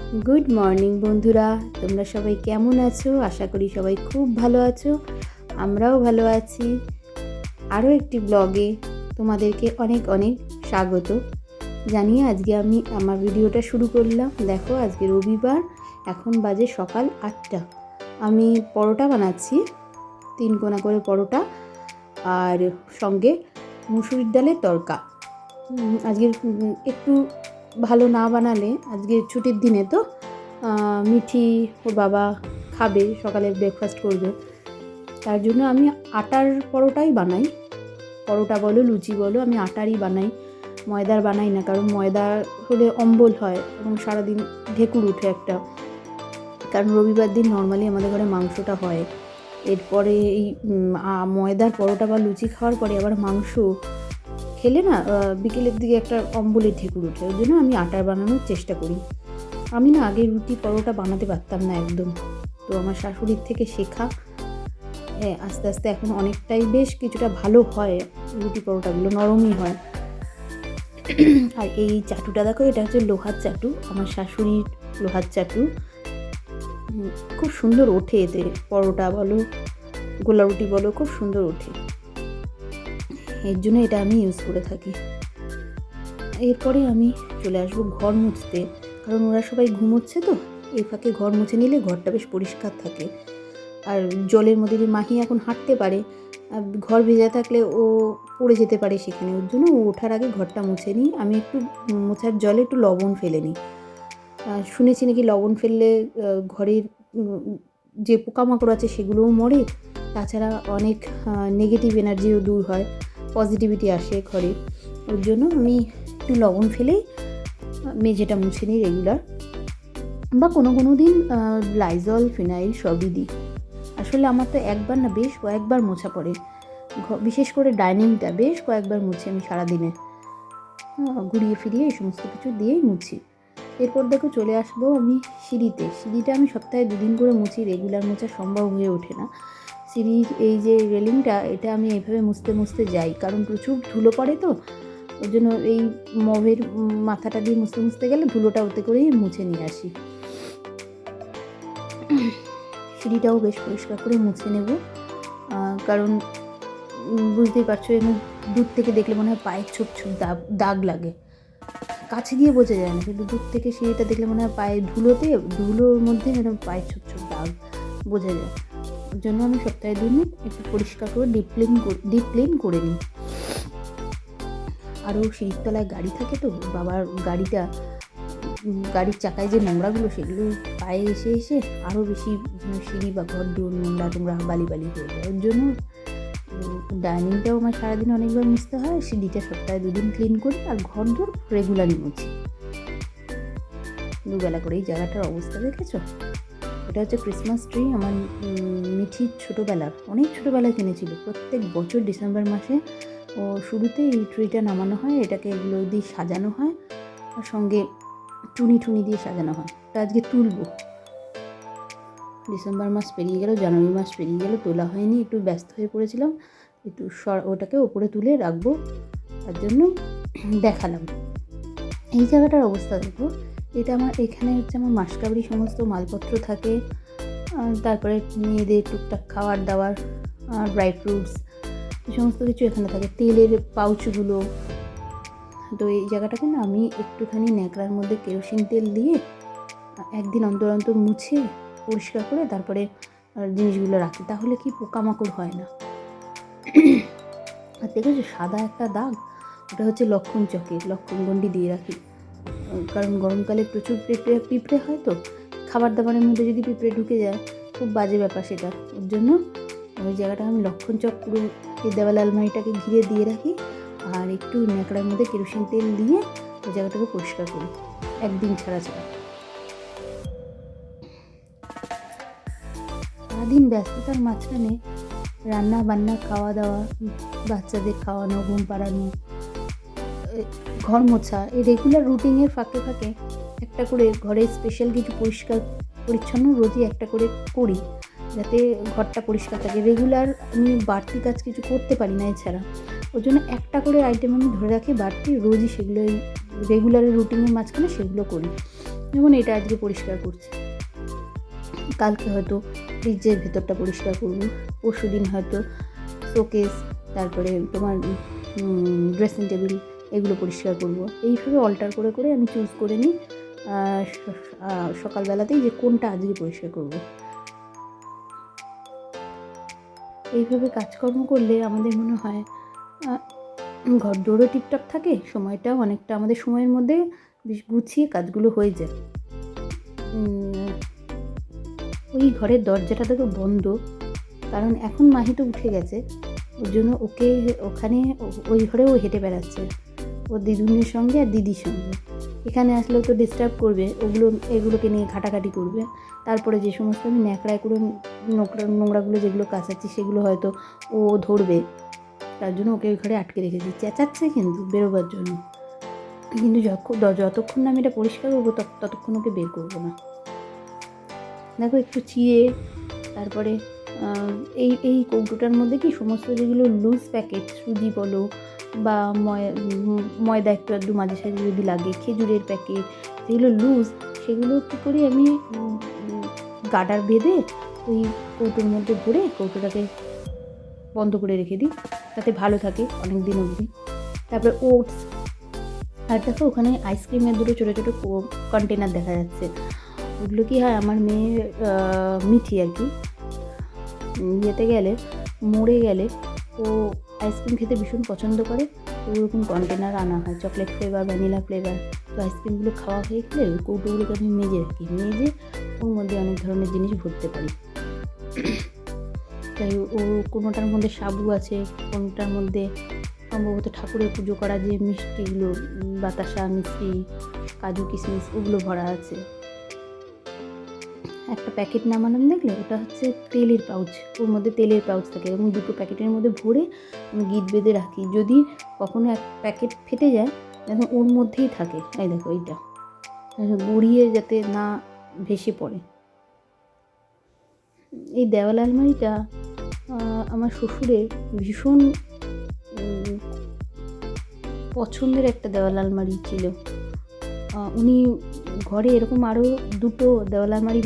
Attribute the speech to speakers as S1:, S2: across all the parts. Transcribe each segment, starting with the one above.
S1: Good morning বন্ধুরা, তোমরা সবাই কেমন আছো? আশা করি সবাই খুব ভালো আছো। আমরাও ভালো আছি। আরও একটি ব্লগে তোমাদেরকে অনেক অনেক স্বাগত জানিয়ে আজকে আমি আমার ভিডিওটা শুরু করলাম। দেখো, আজকে রবিবার, এখন বাজে সকাল 8টা। আমি পরোটা বানাচ্ছি, 3 কোনা করে পরোটা, আর সঙ্গে মুসুরির ডালের তড়কা। আজকে একটু ভালো না বানালে, আজকে ছুটির দিনে তো মিঠি ওর বাবা খাবে, সকালে ব্রেকফাস্ট করবে, তার জন্য আমি আটার পরোটাই বানাই। পরোটা বলো লুচি বলো, আমি আটারই বানাই, ময়দার বানাই না। কারণ ময়দা হলে অম্বল হয় এবং সারাদিন ঢেকুর উঠে একটা। কারণ রবিবার দিন নর্মালি আমাদের ঘরে মাংসটা হয়। এরপরে এই ময়দার পরোটা বা লুচি খাওয়ার পরে আবার মাংস খেলে না বিকেলের দিকে একটা অম্বলের ঢেকুর ওঠে। ওই জন্য আমি আটার বানানোর চেষ্টা করি। আমি না আগে রুটি পরোটা বানাতে পারতাম না একদম, তো আমার শাশুড়ির থেকে শেখা। আস্তে আস্তে এখন অনেকটাই বেশ কিছুটা ভালো হয়, রুটি পরোটাগুলো নরমই হয়। আর এই চাটুটা দেখো, এটা হচ্ছে লোহার চাটু, আমার শাশুড়ির লোহার চাটু। খুব সুন্দর ওঠে এতে, পরোটা বলো গোলা রুটি বলো, খুব সুন্দর ওঠে। এর জন্য এটা আমি ইউজ করে থাকি। এরপরে আমি চলে আসবো ঘর মুছতে, কারণ ওরা সবাই ঘুমোচ্ছে তো। এই ফাঁকে ঘর মুছে নিলে ঘরটা বেশ পরিষ্কার থাকে। আর জলের মধ্যে যে মাহি এখন হাঁটতে পারে, ঘর ভেজা থাকলে ও পড়ে যেতে পারে সেখানে। ওর জন্য ও ওঠার আগে ঘরটা মুছে নিই। আমি একটু মোছার জলে একটু লবণ ফেলে নিই। শুনেছি নাকি লবণ ফেললে ঘরের যে পোকামাকড় আছে সেগুলোও মরে, তাছাড়া অনেক নেগেটিভ এনার্জিও দূর হয়, পজিটিভিটি আসে ঘরে। ওর জন্য আমি একটু লবণ ফেলেই মেঝেটা মুছে নিই রেগুলার, বা কোনো দিন লাইজল ফিনাইল সবই দিই। আসলে আমার তো একবার না বেশ কয়েকবার মোছা পড়ে, বিশেষ করে ডাইনিংটা বেশ কয়েকবার মুছি আমি সারাদিনে, ঘুরিয়ে ফিরিয়ে এই সমস্ত কিছু দিয়েই মুছি। এরপর দেখো চলে আসবো আমি সিঁড়িটা আমি সপ্তাহে 2 দিন করে মুছি, রেগুলার মোছা সম্ভব হয়ে ওঠে না। সিঁড়ির এই যে রেলিংটা, এটা আমি এইভাবে মুছতে যাই, কারণ প্রচুর ধুলো পড়ে তো। ওই জন্য এই মবের মাথাটা দিয়ে মুছতে গেলে ধুলোটা ওতে করেই মুছে নিয়ে আসি। সিঁড়িটাও বেশ পরিষ্কার করে মুছে নেব, কারণ বুঝতেই পারছো, এমনি দূর থেকে দেখলে মনে হয় পায়ের ছোপ দাগ লাগে, কাছে গিয়ে বোঝা যায় না, কিন্তু দূর থেকে সিঁড়িটা দেখলে মনে হয় পায়ে ধুলোর মধ্যে যেন পায়ের ছোপ দাগ বোঝা যায়। ওর জন্য আমি সপ্তাহে 2 দিন একটু পরিষ্কার করে ডিপ ক্লিন করে নিই। আরও সিঁড়ির তলায় গাড়ি থাকে তো, বাবার গাড়ির চাকায় যে নোংরাগুলো, সেগুলো পায়ে এসে আরও বেশি সিঁড়ি বা ঘর দূর নোংরা বালি হয়ে যায়। ওর জন্য ডাইনিংটাও আমার সারাদিন অনেকবার মুছতে হয়, সিঁড়িটা সপ্তাহে 2 দিন ক্লিন করি, আর ঘর দূর রেগুলারই মুছি, দুবেলা করে। এই জায়গাটার অবস্থা দেখেছো? এটা হচ্ছে ক্রিসমাস ট্রি, আমার মিঠির অনেক ছোটোবেলায় কিনেছিল। প্রত্যেক বছর ডিসেম্বর মাসে ও শুরুতে এই ট্রিটা নামানো হয়, এটাকে এগুলো দিয়ে সাজানো হয়, আর সঙ্গে টুনি দিয়ে সাজানো হয়। তা আজকে তুলবো, ডিসেম্বর মাস পেরিয়ে গেল, জানুয়ারি মাস পেরিয়ে গেল, তোলা হয়নি, একটু ব্যস্ত হয়ে পড়েছিলাম। একটু ওটাকে ওপরে তুলে রাখবো, তার জন্য দেখালাম। এই জায়গাটার অবস্থা দেখো, এটা এখানে হচ্ছে আমার মাসকাবারি সমস্ত মালপত্র থাকে, তারপরে মেয়েদের টুকটাক খাবার দাবার, ড্রাই ফ্রুটস, এই সমস্ত কিছু এখানে থাকে, তেলের পাউচগুলো। তো এই জায়গাটাকে না আমি একটুখানি ন্যাকড়ার মধ্যে কেরোসিন তেল দিয়ে একদিন অন্তর মুছে পরিষ্কার করে তারপরে জিনিসগুলো রাখি, তাহলে কি পোকামাকড় হয় না। আর দেখেছো সাদা একটা দাগ, ওটা হচ্ছে লক্ষণগণ্ডি দিয়ে রাখি, কারণ গরমকালে প্রচুর পিঁপড়ে হয় তো, খাবার দাবারের মধ্যে যদি পিঁপড়ে ঢুকে যায় খুব বাজে ব্যাপার সেটা। ওর জন্য ওই জায়গাটা আমি লক্ষণচক পুরো এই দেওয়াল আলমারিটাকে ঘিরে দিয়ে রাখি, আর একটু ন্যাকড়ার মধ্যে কেরোসিন তেল দিয়ে ওই জায়গাটাকে পরিষ্কার করি একদিন ছাড়া। সারাদিন ব্যস্ততার মাঝখানে রান্না বান্না, খাওয়া দাওয়া, বাচ্চাদের খাওয়ানো, ঘুম পাড়ানো, ঘর মোছা, এই রেগুলার রুটিনের ফাঁকে একটা করে ঘরে স্পেশাল কিছু পরিষ্কার পরিচ্ছন্ন রোজই একটা করে করি, যাতে ঘরটা পরিষ্কার থাকে। রেগুলার আমি বাড়তি কাজ কিছু করতে পারি না এছাড়া, ওই জন্য একটা করে আইটেম আমি ধরে রাখি বাড়তি, রোজই সেগুলো রেগুলারের রুটিনের মাঝখানে সেগুলো করি। যেমন এটা আজকে পরিষ্কার করছি, কালকে হয়তো ফ্রিজের ভেতরটা পরিষ্কার করবো, পরশু দিন হয়তো শোকেস, তারপরে তোমার ড্রেসিং টেবিল, এগুলো পরিষ্কার করবো। এইভাবে অল্টার করে করে আমি চুজ করে নিই সকালবেলাতেই যে কোনটা আজকে পরিষ্কার করব। এইভাবে কাজকর্ম করলে আমাদের মনে হয় ঘর দৌড়ও টিপটপ থাকে, সময়টাও অনেকটা আমাদের সময়ের মধ্যে বেশ গুছিয়ে কাজগুলো হয়ে যায়। ওই ঘরের দরজাটা দেখো বন্ধ, কারণ এখন মাহি তো উঠে গেছে, ওর জন্য ওকে ওখানে ওই ঘরেও হেঁটে বেড়াচ্ছে ওর দিদুনের সঙ্গে আর দিদির সঙ্গে। এখানে আসলেও তো ডিস্টার্ব করবে, এগুলোকে নিয়ে ঘাটাঘাটি করবে। তারপরে যে সমস্ত আমি ন্যাকড়ায় করে নোংরাগুলো যেগুলো কাচাচ্ছি সেগুলো হয়তো ও ধরবে, তার জন্য ওকে ওই ঘরে আটকে রেখেছি। চেঁচাচ্ছে কিন্তু বেরোবার জন্য, কিন্তু যতক্ষণ না আমি এটা পরিষ্কার করবো ততক্ষণ ওকে বের করবো না। দেখো একটু চিড়ে, তারপরে এই কৌটোটার মধ্যে কি সমস্ত যেগুলো লুজ প্যাকেট, সুজি বলো বা ময়দা একটু একটু মাঝে সাঝে যদি লাগে, খেজুরের প্যাকেট যেগুলো লুজ, সেগুলো কী করি আমি গার্ডার বেঁধে ওই কৌটোর মধ্যে ভরে কৌটোটাকে বন্ধ করে রেখে দিই, তাতে ভালো থাকে অনেক দিন অবধি। তারপরে ওটস, আর দেখো ওখানে আইসক্রিমের দুটো ছোটো ছোটো কন্টেনার দেখা যাচ্ছে। ওগুলো কি হয়, আমার মেয়ে মিঠি আর কি ইয়েতে গেলে, মরে গেলে ও আইসক্রিম খেতে ভীষণ পছন্দ করে, ওরকম কন্টেনার আনা হয়, চকলেট ফ্লেভার, ভ্যানিলা ফ্লেভার। তো আইসক্রিমগুলো খাওয়া হয়ে গেলে ওই কৌটোগুলোকে আমি মেজে রাখি, মেজে ওর মধ্যে অনেক ধরনের জিনিস ভরতে পারি। তাই ও কোনোটার মধ্যে সাবু আছে, কোনোটার মধ্যে সম্ভবত ঠাকুরের পুজো করা যে মিষ্টিগুলো, বাতাসা মিষ্টি, কাজু কিশমিশ, ওগুলো ভরা আছে। একটা প্যাকেট নামালাম দেখলে, ওটা হচ্ছে তেলের পাউচ, ওর মধ্যে তেলের পাউচ থাকে, এবং দুটো প্যাকেটের মধ্যে ভরে আমি গিট বেঁধে রাখি। যদি কখনো এক প্যাকেট ফেটে যায়, দেখো ওর মধ্যেই থাকে, এই দেখো এইটা গড়িয়ে যাতে না ভেসে পড়ে। এই দেওয়াল আলমারিটা আমার শ্বশুরের ভীষণ পছন্দের একটা দেওয়াল আলমারি ছিল। উনি ঘরে এরকম আরও দুটো দেওয়াল আলমারি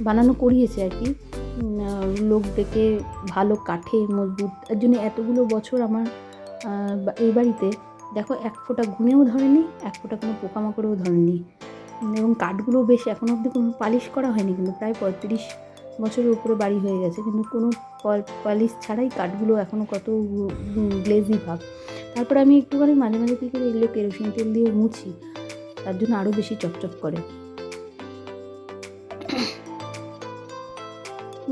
S1: বানানো করিয়েছে আর কি, লোক দেখে, ভালো কাঠে মজবুত। তার জন্য এতগুলো বছর আমার এই বাড়িতে দেখো এক ফোঁটা ঘুমেও ধরেনি, এক ফোঁটা কোনো পোকামাকড়েও ধরেনি, এবং কাঠগুলো বেশ এখনও অবধি কোনো পালিশ করা হয়নি, কিন্তু প্রায় 35 বছরের উপরে বাড়ি হয়ে গেছে, কিন্তু কোনো পালিশ ছাড়াই কাঠগুলো এখনও কত গ্লেজি ভাব। তারপরে আমি একটুখানি মাঝে মাঝে কী করে এগুলো কেরোসিন তেল দিয়ে মুছি, তার জন্য আরও বেশি চকচক করে।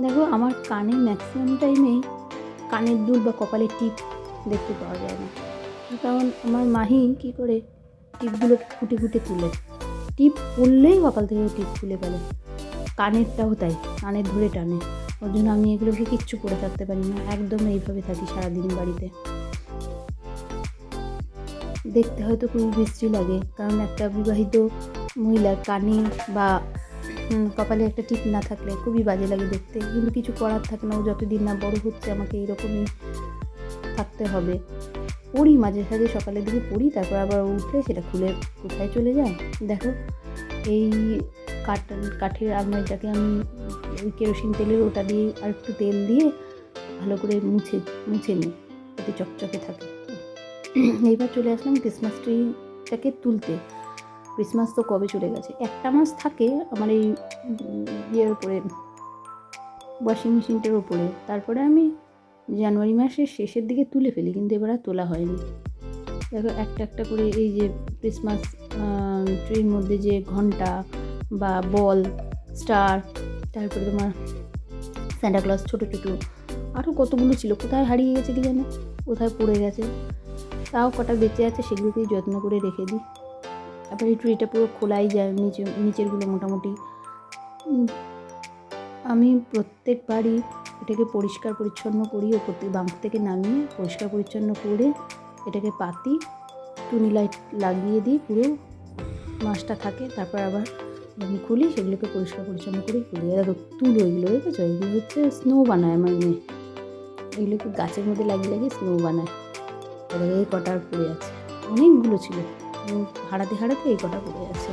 S1: দেখো আমার কানে ম্যাক্সিমাম টাইমেই কানের দুল বা কপালের টিপ দেখতে পাওয়া যায় না, কারণ আমার মাহি কী করে টিপগুলোকে খুঁটে খুঁটে তুলে, টিপ পরলেই কপাল থেকে টিপ খুলে ফেলে। কানেরটাও তাই, কানের ধরে টানে, ওর জন্য আমি এগুলোকে কিচ্ছু পরে থাকতে পারি না, একদম এইভাবে থাকি সারাদিন বাড়িতে। দেখতে হয়তো খুবই বিশ্রী লাগে, কারণ একটা বিবাহিত মহিলার কানে বা কপালে একটা টিপ না থাকলে খুবই বাজে লাগে দেখতে, কিন্তু কিছু করার থাকে না, ও যতদিন না বড় হচ্ছে আমাকে এইরকমই থাকতে হবে। পড়ি মাঝে সাঝে সকালের দিকে পড়ি, তারপর আবার উঠলে সেটা খুলে কোথায় চলে যায়। দেখো এই কাঠের আলমারিটাকে আমি ওই কেরোসিন তেলের ওটা দিয়ে আর একটু তেল দিয়ে ভালো করে মুছে নিই, যাতে চকচকে থাকে। এইবার চলে আসলাম ক্রিসমাস ট্রিটাকে তুলতে। ক্রিসমাস তো কবে চলে গেছে, একটা মাস থাকে আমার এই ইয়ের ওপরে, ওয়াশিং মেশিনটার ওপরে, তারপরে আমি জানুয়ারি মাসের শেষের দিকে তুলে ফেলি, কিন্তু এবার আর তোলা হয়নি। দেখো একটা একটা করে এই যে ক্রিসমাস ট্রির মধ্যে যে ঘন্টা বা বল, স্টার, তারপরে তোমার স্যান্টা ক্লজ, ছোটো ছোটো আরও কতগুলো ছিল, কোথায় হারিয়ে গেছে কি জানে, কোথায় পড়ে গেছে, তাও কটা বেঁচে আছে, সেগুলোকেই যত্ন করে রেখে দিই। তারপর এই ট্রিটা পুরো খোলাই যায়, নিচেরগুলো মোটামুটি। আমি প্রত্যেকবারই এটাকে পরিষ্কার পরিচ্ছন্ন করি, ওপর থেকে বাঁক থেকে নামিয়ে পরিষ্কার পরিচ্ছন্ন করে এটাকে পাতি, টুনি লাইট লাগিয়ে দিই, পুরো মাসটা থাকে। তারপর আবার যখন খুলি সেগুলোকে পরিষ্কার পরিচ্ছন্ন করে খুলি। দেখো তুলো, এগুলো দেখেছো, এগুলো হচ্ছে স্নো বানায় আমার মেয়ে, এগুলোকে গাছের মধ্যে লাগিয়ে লাগিয়ে স্নো বানায়। দেখো এই কটার পড়ে আছে, অনেকগুলো ছিল, হারাতে হারাতে এই কটা পড়ে আছে।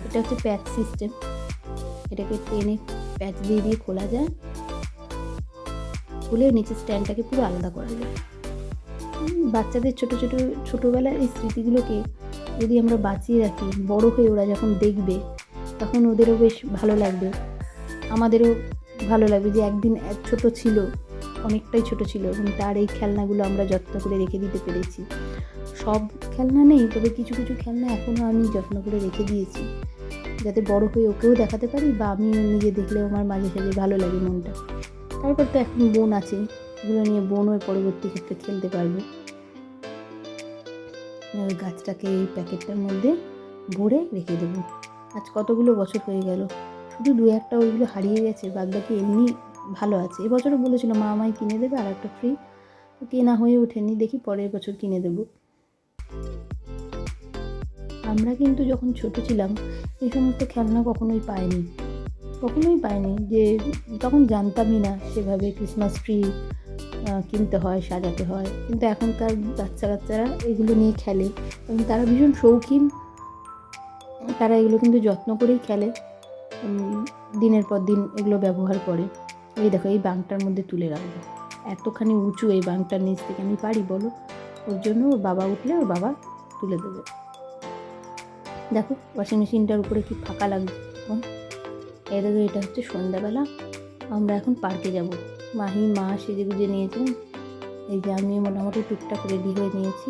S1: এটা হচ্ছে প্যাচ সিস্টেম, এটাকে টেনে প্যাচ দিয়ে দিয়ে খোলা যায়, খুলে নিচে স্ট্যান্ডটাকে পুরো আলাদা করা যায়। বাচ্চাদের ছোটোবেলার এই স্মৃতিগুলোকে যদি আমরা বাঁচিয়ে রাখি, বড় হয়ে ওরা যখন দেখবে তখন ওদেরও বেশ ভালো লাগবে, আমাদেরও ভালো লাগবে যে একদিন ছোট ছিল, অনেকটাই ছোট ছিল এবং তার এই খেলনাগুলো আমরা যত্ন করে রেখে দিতে পেরেছি। সব খেলনা নেই, তবে কিছু কিছু খেলনা এখনও আমি যত্ন করে রেখে দিয়েছি, যাতে বড় হয়ে ওকেও দেখাতে পারি বা আমি নিজে দেখলেও আমার মাঝে সাঝে ভালো লাগে মনটা। তারপর তো এখন বোন আছে, এগুলো নিয়ে বোনও পরবর্তী ক্ষেত্রে খেলতে পারবে। ওই গাছটাকে এই প্যাকেটটার মধ্যে ভরে রেখে দেবো। আজ কতগুলো বছর হয়ে গেল, শুধু 2-1টা ওইগুলো হারিয়ে গেছে, বাদবাকি এমনি ভালো আছে। এবছরও বলেছিল মা আমায় কিনে দেবে আর একটা ফ্রি, কেনা হয়ে ওঠেনি, দেখি পরের বছর কিনে দেবো। আমরা কিন্তু যখন ছোট ছিলাম এই সমস্ত খেলনা কখনোই পাইনি, যে তখন জানতামই না সেভাবে ক্রিসমাস ট্রি কিনতে হয়, সাজাতে হয়। কিন্তু এখনকার বাচ্চারা এগুলো নিয়ে খেলে এবং তারা ভীষণ শৌখিন, তারা এগুলো কিন্তু যত্ন করেই খেলে, দিনের পর দিন এগুলো ব্যবহার করে। এই দেখো, এই বাংটার মধ্যে তুলে রাখবো, এতখানি উঁচু এই বাংটার নিচ থেকে আমি পারি বলো? ওর জন্য ওর বাবা উঠলে ওর বাবা তুলে দেবে। দেখো ওয়াশিং মেশিনটার উপরে কি ফাঁকা লাগবে এখন। এই দেখো, এটা হচ্ছে সন্ধ্যাবেলা, আমরা এখন পার্কে যাব। মা সেজে গুজে নিয়েছেন, এই যে আমি মোটামুটি টুকটাক রেডি হয়ে নিয়েছি।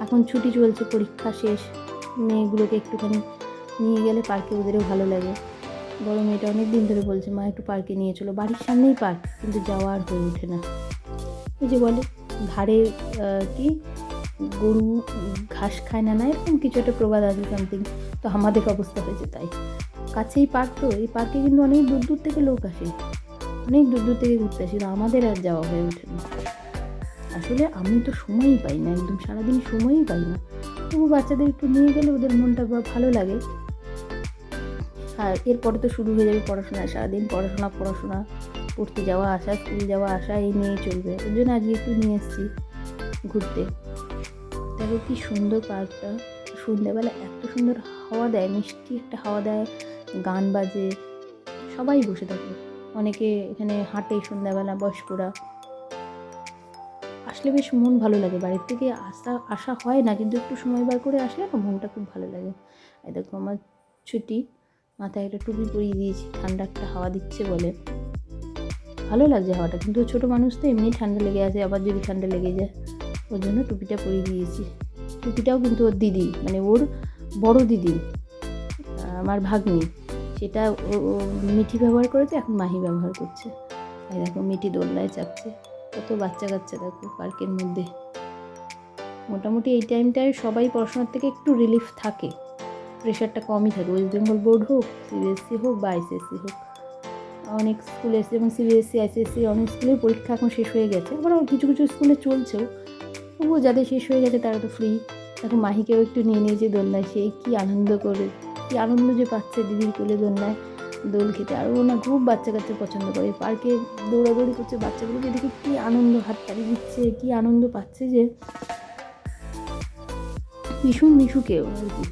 S1: এখন ছুটি চলছে, পরীক্ষা শেষ, মেয়েগুলোকে একটুখানি নিয়ে গেলে পার্কে ওদেরও ভালো লাগে। বড় মেয়েটা অনেক দিন ধরে বলছে মা একটু পার্কে নিয়ে চলো, বাড়ির সামনেই পার্ক, কিন্তু যাওয়া আর হয়ে ওঠে না। এই যে বলে ধারে কি গরু ঘাস খায় না, এরকম কিছু একটা প্রবাদ আছে সামথিং, তো আমাদের অবস্থা হয়েছে তাই। কাছেই পার্ক, তো এই পার্কে কিন্তু অনেক দূর থেকে লোক আসে, অনেক দূর থেকে ঘুরতে আসে, আমাদের আর যাওয়া হয়ে ওঠে না। আসলে আমি তো সময়ই পাই না, একদম সারাদিন সময়ই পাই না, তবু বাচ্চাদের একটু নিয়ে গেলে ওদের মনটা ভালো লাগে। আর এরপরে তো শুরু হয়ে যাবে পড়াশোনা, সারাদিন পড়াশোনা, পড়তে যাওয়া আসা, স্কুল যাওয়া আসা, এই নিয়েই চলবে। ওই জন্য আজকে একটু নিয়ে এসেছি ঘুরতে। দেখো কি সুন্দর পার্কটা, সন্ধ্যেবেলা এত সুন্দর হাওয়া দেয়, মিষ্টি একটা হাওয়া দেয়, গান বাজে, সবাই বসে থাকে, অনেকে এখানে হাঁটে সন্ধ্যাবেলা, বয়স্করা আসলে বেশ মন ভালো লাগে। বাড়ির থেকে আসা হয় না, কিন্তু একটু সময় বার করে আসলে না মনটা খুব ভালো লাগে। এই দেখো আমার ছুটি, মাথায় একটা টুপি পরিয়ে দিয়েছি, ঠান্ডা একটা হাওয়া দিচ্ছে বলে ভালো লাগছে হাওয়াটা, কিন্তু ছোটো মানুষ তো এমনি ঠান্ডা লেগে আছে, আবার যদি ঠান্ডা লেগে যায়, ওর জন্য টুপিটা পরিয়ে দিয়েছি। টুপিটাও কিন্তু ওর দিদি, মানে ওর বড় দিদি, আমার ভাগ্নি, সেটা ও মিঠি ব্যবহার করেছে, এখন মাহি ব্যবহার করছে। এই দেখো মিঠি দোলনায় চাপছে, কত বাচ্চা কাচ্চা দেখো পার্কের মধ্যে। মোটামুটি এই টাইমটায় সবাই পড়াশোনার থেকে একটু রিলিফ থাকে, প্রেশারটা কমই থাকে। ওয়েস্ট বেঙ্গল বোর্ড হোক, সিবিএসসি হোক বা আইসিএসসি হোক, অনেক স্কুলে যেমন সিবিএসসি আইসিএসসি অনেক স্কুলের পরীক্ষা এখন শেষ হয়ে গেছে, আবার কিছু কিছু স্কুলে চলছেও, তবুও যাদের শেষ হয়ে গেছে তারা তো ফ্রি। এখন মাহিকেও একটু নিয়ে নিয়েছে দোলনায়, সেই কী আনন্দ করে, কী আনন্দ যে পাচ্ছে দিদির কোলে দোলনায় দোল খেতে। আর ও না খুব বাচ্চা কাচ্চা পছন্দ করে, পার্কে দৌড়াদৌড়ি করছে, বাচ্চাগুলোকে দেখে কী আনন্দ, হাততালি দিচ্ছে, কী আনন্দ পাচ্ছে যে মিশুকেও আর কি।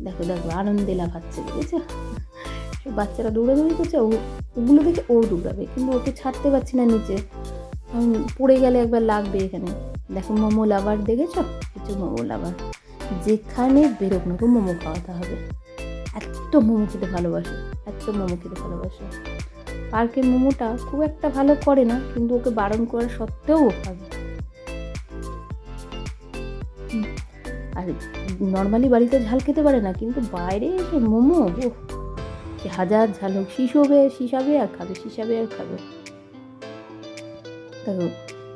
S1: দেখো আনন্দে লাফাচ্ছে, বুঝেছো? বাচ্চারা দৌড়াদৌড়ি করছে, ওগুলো দেখে ও দৌড়াবে, কিন্তু ওকে ছাড়তে পারছি না নিচে, পড়ে গেলে একবার লাগবে এখানে। দেখো মোমো লাভার, দেখেছো? কিছু মোমো লাভার, যেখানে বেরোক না মোমো খাওয়াতে হবে, এত মোমো খেতে ভালোবাসে। পার্কের মোমোটা খুব একটা ভালো করে না, কিন্তু ওকে বারণ করা সত্ত্বেও ও খাবে। আর নর্মালি বাড়িতে ঝাল খেতে পারে না, কিন্তু বাইরে এসে মোমো, সে হাজার ঝাল হোক, শিশাবে আর খাবে। দেখো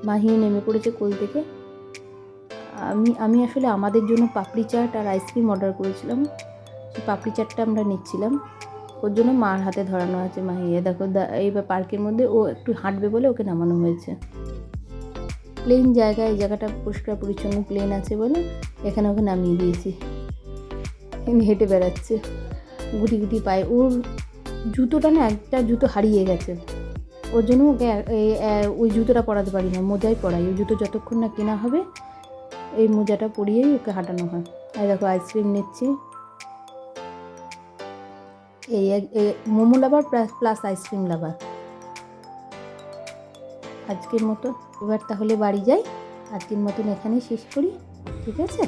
S1: মাহিও নেমে পড়েছে কোল থেকে। আমি আসলে আমাদের জন্য পাপড়ি চাট আর আইসক্রিম অর্ডার করেছিলাম, সেই পাপড়ি চাটটা আমরা নিচ্ছিলাম, ওর জন্য মার হাতে ধরানো আছে মাহি। দেখো এইবার পার্কের মধ্যে ও একটু হাঁটবে বলে ওকে নামানো হয়েছে। প্লেন জায়গা, এই জায়গাটা পরিষ্কার পরিচ্ছন্ন প্লেন আছে বলে এখানে ওকে নামিয়ে দিয়েছি, হেঁটে বেড়াচ্ছে গুটি পায়ে। ওর জুতোটা না, একটা জুতো হারিয়ে গেছে, ওর জন্য ওকে ওই জুতোটা পরাতে পারি না, মোজাই পরাই। ওই জুতো যতক্ষণ না কেনা হবে এই মোজাটা পরিয়েই ওকে হাঁটানো হয়। আর দেখো আইসক্রিম নিচ্ছি, এই মোমো লাভার প্লাস আইসক্রিম লাভার। আজকের মতো এবার তাহলে বাড়ি যাই, আজকের মতন এখানেই শেষ করি, ঠিক আছে?